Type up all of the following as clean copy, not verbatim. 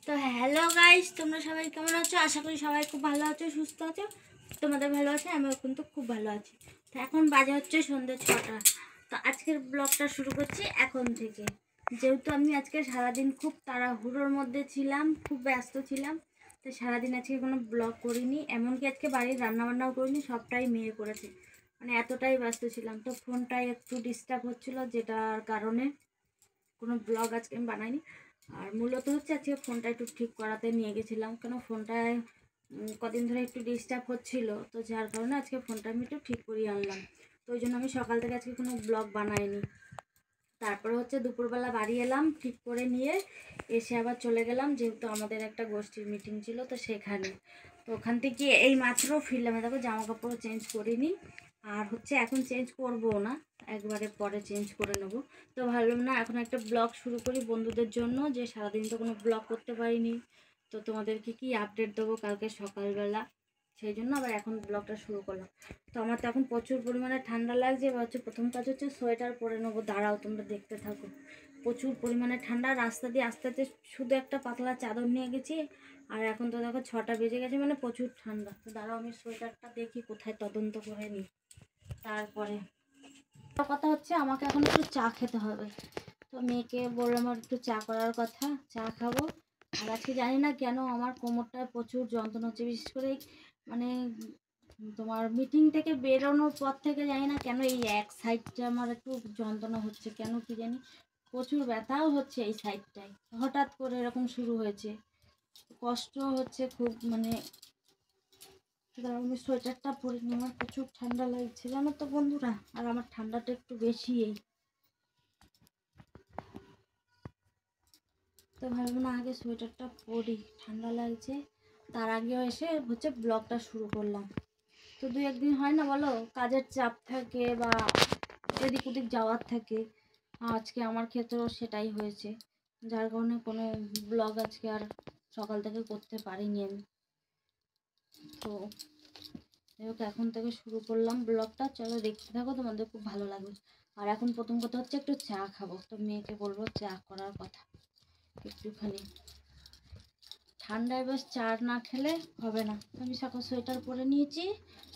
তো hello guys, তোমরা সবাই কেমন আছো? আশা করি সবাই খুব ভালো আছো, সুস্থ আছো। তোমাদের ভালো আছে, আমিও কিন্তু খুব ভালো আছি। তো এখন বাজে হচ্ছে সন্ধ্যে 6টা। তো আজকের ব্লগটা শুরু করছি এখন থেকে। যেহেতু আমি আজকে সারাদিন খুব তাড়াহুড়োর মধ্যে ছিলাম, খুব ব্যস্ত ছিলাম, তো সারাদিন আজকে কোনো ব্লগ করিনি। এমনকি আজকে বাড়ির রান্নাবান্নাও করিনি, সবটাই মেয়ে করেছে। মানে এতটাই ব্যস্ত ছিলাম, তো ফোনটাই একটু ডিস্টার্ব হচ্ছিলো, যেটার কারণে কোনো ব্লগ আজকে আমি বানাইনি। আর মূলত হচ্ছে আজকে ফোনটা একটু ঠিক করাতে নিয়ে গেছিলাম, কেন ফোনটায় কদিন ধরে একটু ডিস্টার্ব হচ্ছিলো, তো যার কারণে আজকে ফোনটা আমি একটু ঠিক করিয়ে আনলাম। তো ওই জন্য আমি সকাল থেকে আজকে কোনো ব্লগ বানাইনি। তারপরে হচ্ছে দুপুরবেলা বাড়ি এলাম, ঠিক করে নিয়ে এসে আবার চলে গেলাম, যেহেতু আমাদের একটা গোষ্ঠীর মিটিং ছিল, তো সেখানে। তো ওখান থেকে এই মাত্র ফিরলাম। দেখো জামা কাপড়ও চেঞ্জ করিনি, আর হচ্ছে এখন চেঞ্জ করবো না, একবারে পরে চেঞ্জ করে নেবো। তো ভাবলাম না এখন একটা ব্লগ শুরু করি বন্ধুদের জন্য, যে সারাদিন তো কোনো ব্লগ করতে পারিনি, তো তোমাদেরকে কি আপডেট দেবো কালকে সকালবেলা, সেই জন্য আবার এখন ব্লগটা শুরু করলাম। তো আমার তো এখন প্রচুর পরিমাণে ঠান্ডা লাগছে, এবার হচ্ছে প্রথম কাজ হচ্ছে সোয়েটার পরে নেবো। দাঁড়াও, তোমরা দেখতে থাকো। প্রচুর পরিমাণে ঠান্ডা, রাস্তা দিয়ে আস্তে আস্তে শুধু একটা পাতলা চাদর নিয়ে গেছি, আর এখন তো দেখো 6টা বেজে গেছে, মানে প্রচুর ঠান্ডা। তো দাঁড়াও, আমি সোয়েটারটা দেখি কোথায় তদন্ত করে নিই। তারপরে কথা হচ্ছে আমাকে এখন একটু চা খেতে হবে। তো মেয়েকে বললাম আর একটু চা করার কথা, চা খাবো। আর আজকে জানি না কেন আমার কোমরটায় প্রচুর যন্ত্রণা হচ্ছে, বিশেষ করে মানে তোমার মিটিং থেকে বেরোনোর পর থেকে জানি না কেন এই এক সাইডটা আমার একটু যন্ত্রণা হচ্ছে, কেন কি জানি। প্রচুর ব্যথাও হচ্ছে এই সাইডটায়, হঠাৎ করে এরকম শুরু হয়েছে, কষ্ট হচ্ছে খুব। মানে আমি সোয়েটারটা পরে নিই, আমার প্রচুর ঠান্ডা লাগছে জানো তো বন্ধুরা, আর আমার ঠান্ডাটা একটু বেশি। তো ভাবলাম না আগে সোয়েটারটা পরি, ঠান্ডা লাগছে। তার আগেও এসে হচ্ছে ব্লগটা শুরু করলাম। তো দু একদিন হয় না বলো, কাজের চাপ থাকে বা এদিক ওদিক যাওয়ার থাকে। আজকে আমার ক্ষেত্রেও সেটাই হয়েছে, যার কারণে কোনো ব্লগ আজকে আর সকাল থেকে করতে পারিনি আমি। তো এখন থেকে শুরু করলাম ব্লগটা, চলো দেখতে থাকো, তোমাদের খুব ভালো লাগবে। আর এখন প্রথম কথা হচ্ছে একটু চা খাবো, তো মেয়েকে বলবো চা করার কথা একটুখানি। ঠান্ডায় বেশ চা না খেলে হবে না। আমি সকাল সোয়েটার পরে নিয়েছি,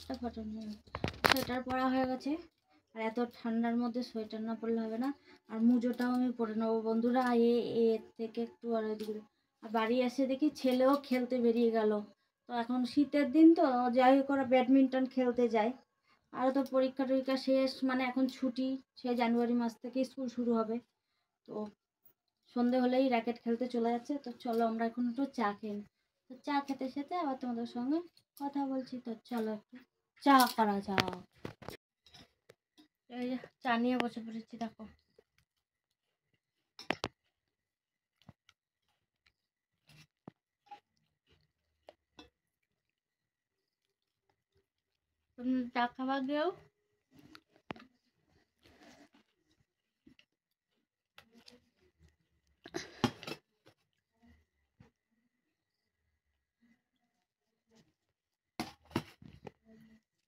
সোয়েটার পরা হয়ে গেছে। আর এত ঠান্ডার মধ্যে সোয়েটার না পরলে হবে না। আর মুজোটাও আমি পরে নেবো বন্ধুরা, এর থেকে একটু আর এদিকে। আর বাড়ি এসে দেখি ছেলেও খেলতে বেরিয়ে গেল। তো এখন শীতের দিন, তো যাই হোক ওরা ব্যাডমিন্টন খেলতে যায়। আর তো পরীক্ষা টরীক্ষা শেষ, মানে এখন ছুটি, সে জানুয়ারি মাস থেকে স্কুল শুরু হবে। তো সন্ধে হলেই র্যাকেট খেলতে চলে যাচ্ছে। তো চলো আমরা এখন একটু চা খেয়ে নিই। তো চা খেতে খেতে আবার তোমাদের সঙ্গে কথা বলছি। তো চলো একটু চা করা যাও। এই যে চা নিয়ে বসে পড়েছি, দেখো। তুমি চা খাবা গেও?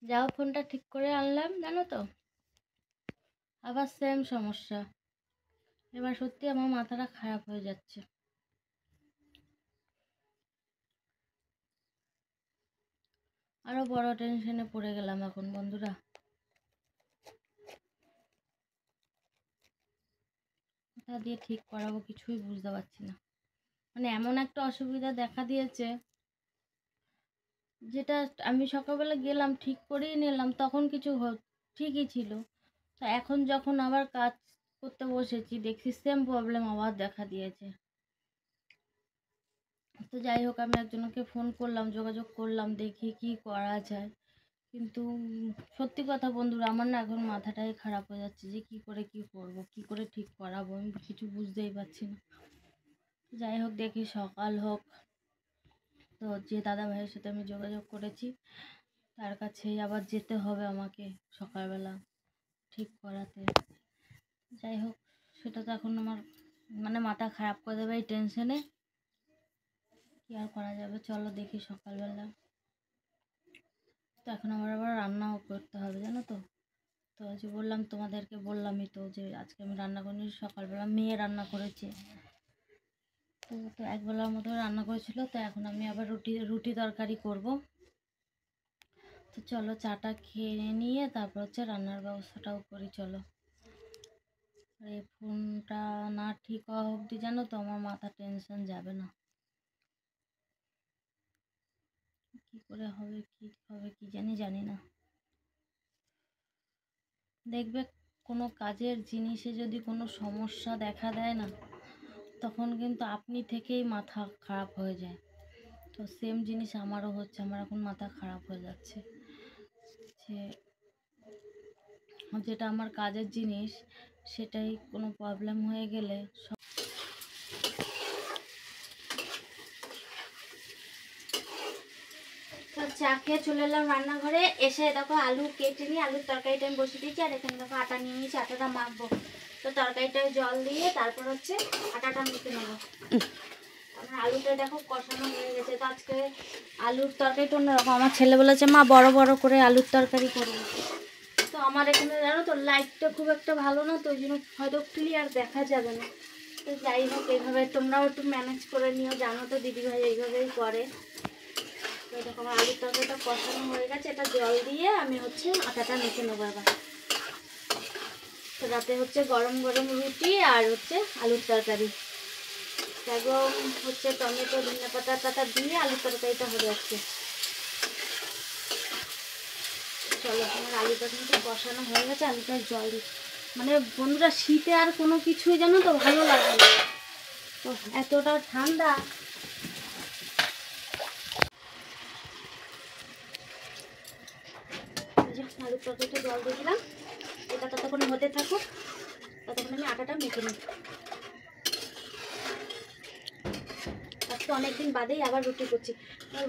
যাও, ফোনটা ঠিক করে আনলাম জানো তো, আবার সেম সমস্যা। এবার সত্যি আমার মাথাটা খারাপ হয়ে যাচ্ছে। আরো বড় টেনশনে পড়ে গেলাম এখন বন্ধুরা। কোথা দিয়ে ঠিক করাবো কিছুই বুঝতে পারছি না। মানে এমন একটা অসুবিধা দেখা দিয়েছে, যেটা আমি সকালবেলা গেলাম ঠিক করেই নিলাম, তখন কিছু ঠিকই ছিল। তো এখন যখন আবার কাজ করতে বসেছি, দেখছি সেম প্রবলেম আবার দেখা দিয়েছে। তো যাই হোক, আমি একজনকে ফোন করলাম, যোগাযোগ করলাম, দেখি কি করা যায়। কিন্তু সত্যি কথা বন্ধুরা, আমার না এখন মাথাটাই খারাপ হয়ে যাচ্ছে, যে কি করে কি করব, কি করে ঠিক করাবো, আমি কিছু বুঝতেই পারছি না। যাই হোক, দেখি সকাল হোক। তো যে দাদা ভাইয়ের সাথে আমি যোগাযোগ করেছি, তার কাছেই আবার যেতে হবে আমাকে সকালবেলা ঠিক করাতে। যাই হোক, সেটা তো এখন আমার মানে মাথা খারাপ করে দেবে এই টেনশনে। কি আর করা যাবে, চলো দেখি সকালবেলা। তো এখন আমার আবার রান্নাও করতে হবে জানো তো। তো যে বললাম তোমাদেরকে, বললামই তো যে আজকে আমি রান্না করিনি, সকালবেলা মেয়ে রান্না করেছে। তো একবেলার মতো রান্না করেছিল, তো এখন আমি আবার রুটি তরকারি করব। তো চলো চাটা খেয়ে নিয়ে তারপর হচ্ছে রান্নার ব্যবস্থাটাও করি। চলো, এই ফোনটা না ঠিক হওয়া অবধি জানো তো আমার মাথা টেনশন যাবে না, কি করে হবে কি জানি না। দেখবে কোনো কাজের জিনিসে যদি কোনো সমস্যা দেখা দেয় না, তখন কিন্তু আপনি থেকেই মাথা খারাপ হয়ে যায়। তো সেম জিনিস আমারও হচ্ছে, আমার এখন মাথা খারাপ হয়ে যাচ্ছে যে যেটা আমার কাজের জিনিস সেটাই কোনো প্রবলেম হয়ে গেলে চা খেয়ে চলে এলাম রান্নাঘরে। এসে দেখো আলু কেটে নিয়ে আলুর তরকারিটা আমি বসে দিয়েছি, আর এখানে দেখো আটা নিয়ে নিয়েছি, আটাটা মাখবো। তো তরকারিটায় জল দিয়ে তারপর হচ্ছে আটাটা মেখে নেবো। আমার আলুটা দেখো কষানো হয়ে গেছে। তো আজকে আলুর তরকারিটা অন্যরকম। আমার ছেলে বলেছে মা বড় বড় করে আলুর তরকারি করবো। তো আমার এখানে জানো তো লাইটটা খুব একটা ভালো না, তো ওই জন্য হয়তো ক্লিয়ার দেখা যাবে না। তো যাই হোক, এইভাবে তোমরাও একটু ম্যানেজ করে নিও, জানো তো দিদিভাই এইভাবেই করে। তো দেখো আমার আলুর তরকারিটা কষানো হয়ে গেছে, এটা জল দিয়ে আমি হচ্ছে আটাটা মেখে নেবো এবার। তো রাতে হচ্ছে গরম গরম রুটি আর হচ্ছে আলুর তরকারি, একদম হচ্ছে টমেটো ধনে পাতা দিয়ে আলুর তরকারিটা হয়ে যাচ্ছে। চলো, আমার আলুটা কিন্তু কষানো হয়ে গেছে, আলুটার জল দিই। মানে বন্ধুরা শীতে আর কোনো কিছুই জানো তো ভালো লাগে না, তো এতটা ঠান্ডা। আলুর তরকারিটা জল দিয়ে দিলাম, এটা ততক্ষণ হতে থাকুক, ততক্ষণ আমি আটাটা মেখে নিই। আজকে অনেকদিন বাদেই আবার রুটি করছি।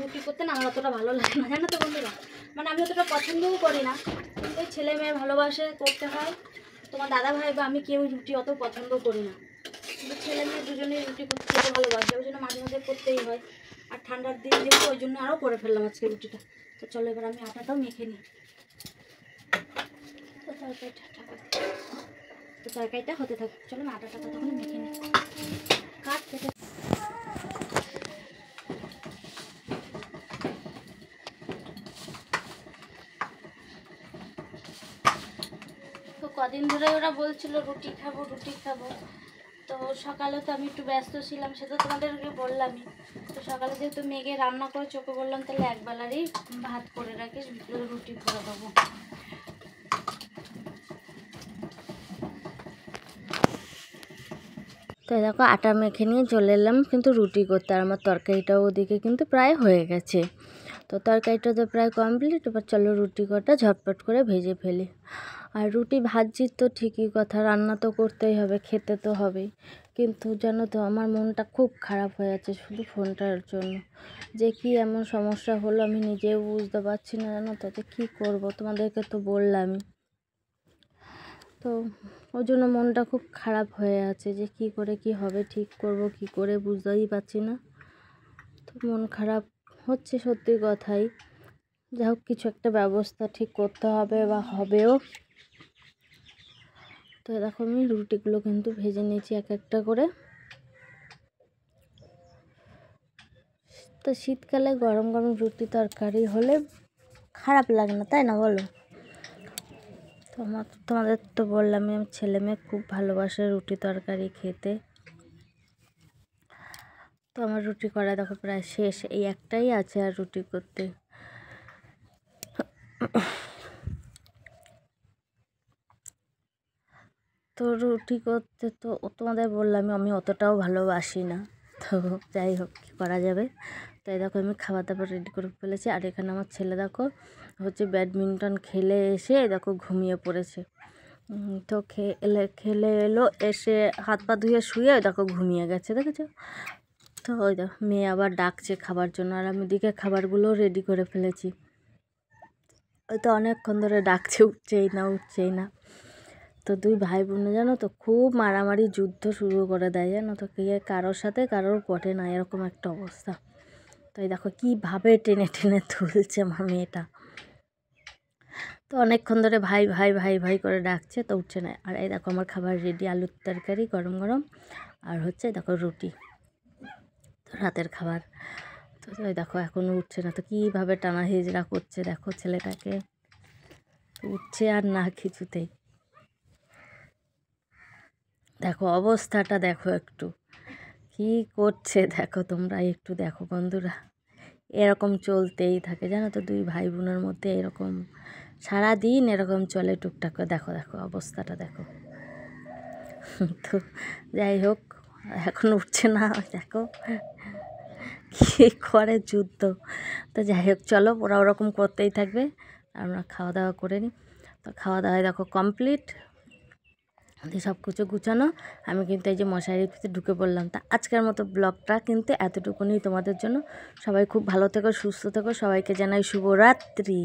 রুটি করতে না আমার অতটা ভালো লাগে না, জানো তো বন্ধুরা। মানে আমি অতটা পছন্দও করি না, কিন্তু ওই ছেলে মেয়ে ভালোবাসে করতে হয়। তোমার দাদা ভাই বা আমি কেউ রুটি অত পছন্দ করি না, কিন্তু ছেলে মেয়ে দুজনেই রুটি করতে ভালোবাসে, ওই জন্য মাঝে মাঝে করতেই হয়। আর ঠান্ডার দিন যেহেতু ওই জন্য আরও করে ফেললাম আজকে রুটিটা। তো চলো এবার আমি আটাটাও মেখে নিই। তো তরকারিটা হতে থাকুক, চলো আমি আটাটা ততক্ষণ মেখে নিই। কাট কেটে তো কদিন ধরে ওরা বলছিল রুটি খাবো রুটি খাবো। তো সকালে তো আমি একটু ব্যস্ত ছিলাম, সেটা তোমাদেরকে বললামই। তো সকালে যেহেতু মেঘে রান্না করে চোখে বললাম তাহলে একবেলারই ভাত করে রাখিস, বিকেলে রুটি করে দেবো। তো দেখো আটা মেখে নিয়ে চলে এলাম কিন্তু রুটি করতে, আর আমার তরকারিটাও ওদিকে কিন্তু প্রায় হয়ে গেছে। তো তরকারিটা তো প্রায় কমপ্লিট, এবার চলো রুটি কটা ঝটপট করে ভেজে ফেলি। আর রুটি ভাজছি তো ঠিকই কথা, রান্না তো করতেই হবে, খেতে তো হবেই। কিন্তু জানো তো আমার মনটা খুব খারাপ হয়ে যাচ্ছে শুধু ফোনটার জন্য, যে কি এমন সমস্যা হলো আমি নিজেও বুঝতে পারছি না, জানো তো যে কী করবো। তোমাদেরকে তো বললামই, তো ওই জন্য মনটা খুব খারাপ হয়ে আছে যে কি করে কি হবে, ঠিক করব কি করে বুঝতেই পারছি না। তো মন খারাপ হচ্ছে সত্যি কথাই, যা হোক কিছু একটা ব্যবস্থা ঠিক করতে হবে বা হবেও। তো দেখো আমি রুটিগুলো কিন্তু ভেজে নিয়েছি এক একটা করে। তো শীতকালে গরম গরম রুটি তরকারি হলে খারাপ লাগে না, তাই না বলো? তোমাদের তো বললামই আমার ছেলে মেয়ে খুব ভালোবাসে রুটি তরকারি খেতে। তো আমার রুটি করা দেখো প্রায় শেষ, এই একটাই আছে আর রুটি করতে। তো রুটি করতে তো তোমাদের বললাম আমি অতটাও ভালোবাসি না, তো যাই হোক কী করা যাবে। তাই দেখো আমি খাবার দাবার রেডি করে ফেলেছি, আর এখানে আমার ছেলে দেখো হচ্ছে ব্যাডমিন্টন খেলে এসে দেখো ঘুমিয়ে পড়েছে। তো খেলে এলো, এসে হাত পা ধুয়ে শুয়ে দেখো ঘুমিয়ে গেছে, দেখেছো? তো ওই দেখো মেয়ে আবার ডাকছে খাবার জন্য, আর আমি দিকে খাবারগুলো রেডি করে ফেলেছি। ওই তো অনেকক্ষণ ধরে ডাকছে, উঠছেই না। তো দুই ভাই বোনে জানো তো খুব মারামারি যুদ্ধ শুরু করে দেয়, জানো তো, কে কারোর সাথে কারোর পটে না, এরকম একটা অবস্থা। তো এই দেখো কীভাবে টেনে টেনে তুলছে আমার মেয়েটা। তো অনেকক্ষণ ধরে ভাই ভাই ভাই ভাই করে ডাকছে, তো উঠছে না। আর এই দেখো আমার খাবার রেডি, আলুর তরকারি গরম গরম, আর হচ্ছে দেখো রুটি। রাতের খাবার। তো ওই দেখো এখনও উঠছে না, তো কীভাবে টানা হেজড়া করছে দেখো ছেলেটাকে, উঠছে আর না কিছুতেই। দেখো অবস্থাটা দেখো একটু, কি করছে দেখো, তোমরা একটু দেখো বন্ধুরা। এরকম চলতেই থাকে জানো তো, দুই ভাই বোনের মধ্যে এরকম সারাদিন এরকম চলে টুকটাক করে। দেখো দেখো অবস্থাটা দেখো। তো যাই হোক, এখন উঠছে না, দেখো কী করে যুদ্ধ। তো যাই হোক চলো, ওরা ওরকম করতেই থাকবে, আমরা খাওয়া দাওয়া করে নিই। তো খাওয়া দাওয়ায় দেখো কমপ্লিট, দিয়ে সব কিছু গুছানো। আমি কিন্তু এই যে মশারির ভিতরে ঢুকে পড়লাম। তা আজকের মতো ব্লগটা কিন্তু এতটুকুনি তোমাদের জন্য। সবাই খুব ভালো থেকো, সুস্থ থেকো, সবাইকে জানাই শুভরাত্রি।